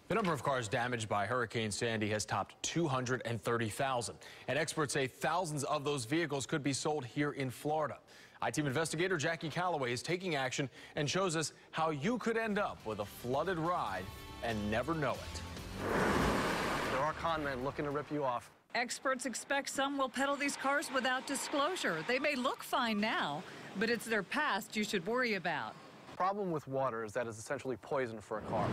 The number of cars damaged by Hurricane Sandy has topped 230,000. And experts say thousands of those vehicles could be sold here in Florida. I-Team investigator Jackie Calloway is taking action and shows us how you could end up with a flooded ride and never know it. There are con men looking to rip you off. Experts expect some will peddle these cars without disclosure. They may look fine now, but it's their past you should worry about. The problem with water is that it's essentially poison for a car.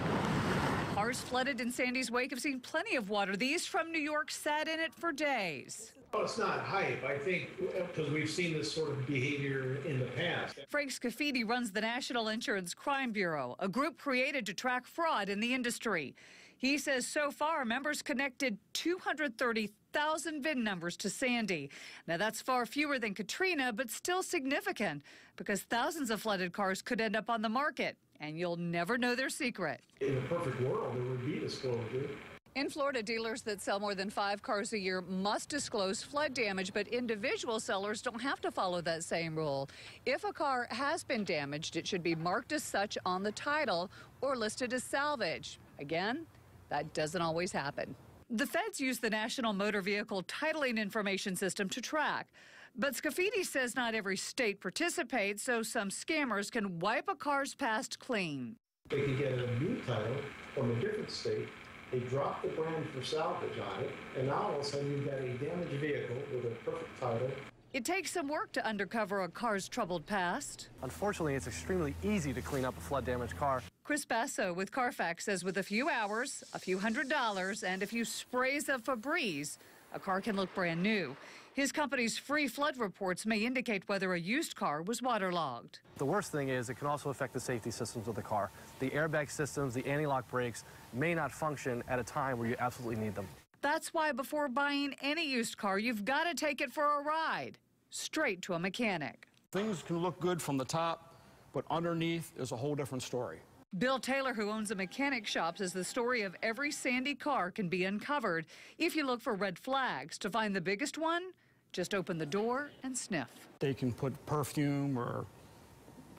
Cars flooded in Sandy's wake have seen plenty of water. These from New York sat in it for days. Well, it's not hype, I think, because we've seen this sort of behavior in the past. Frank Scafidi runs the National Insurance Crime Bureau, a group created to track fraud in the industry. He says so far members connected 230,000 VIN numbers to Sandy. Now that's far fewer than Katrina, but still significant because thousands of flooded cars could end up on the market, and you'll never know their secret. In a perfect world, there would be disclosure. In Florida, dealers that sell more than 5 cars a year must disclose flood damage, but individual sellers don't have to follow that same rule. If a car has been damaged, it should be marked as such on the title or listed as salvage. Again, that doesn't always happen. The feds use the National Motor Vehicle Titling Information System to track. But Scafidi says not every state participates, so some scammers can wipe a car's past clean. They can get a new title from a different state. They drop the brand for salvage on it, and now all of a sudden you've got a damaged vehicle with a perfect title. It takes some work to uncover a car's troubled past. Unfortunately, it's extremely easy to clean up a flood-damaged car. Chris Basso with Carfax says with a few hours, a few $100s, and a few sprays of Febreze, a car can look brand new. His company's free flood reports may indicate whether a used car was waterlogged. The worst thing is it can also affect the safety systems of the car. The airbag systems, the anti-lock brakes may not function at a time where you absolutely need them. That's why before buying any used car, you've got to take it for a ride, straight to a mechanic. Things can look good from the top, but underneath is a whole different story. Bill Taylor, who owns a mechanic shop, says the story of every Sandy car can be uncovered if you look for red flags. To find the biggest one, just open the door and sniff. They can put perfume or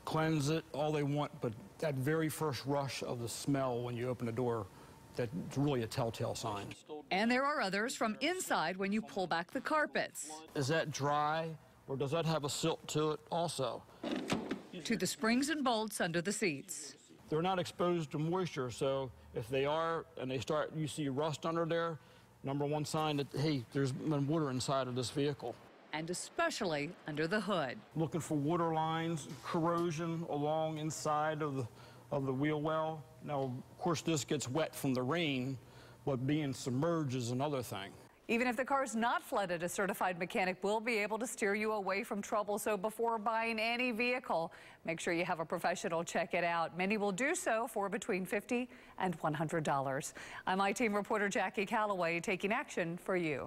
cleanse it all they want, but that very first rush of the smell when you open the door, that's really a telltale sign. And there are others from inside when you pull back the carpets. Is that dry, or does that have a silt to it also? To the springs and bolts under the seats. They're not exposed to moisture, so if they are and you see rust under there, number one sign that, hey, there's been water inside of this vehicle. And especially under the hood. Looking for water lines, corrosion along inside of the wheel well. Now, of course, this gets wet from the rain, but being submerged is another thing. Even if the car's not flooded, a certified mechanic will be able to steer you away from trouble. So before buying any vehicle, make sure you have a professional check it out. Many will do so for between $50 and $100. I'm I-Team reporter Jackie Calloway taking action for you.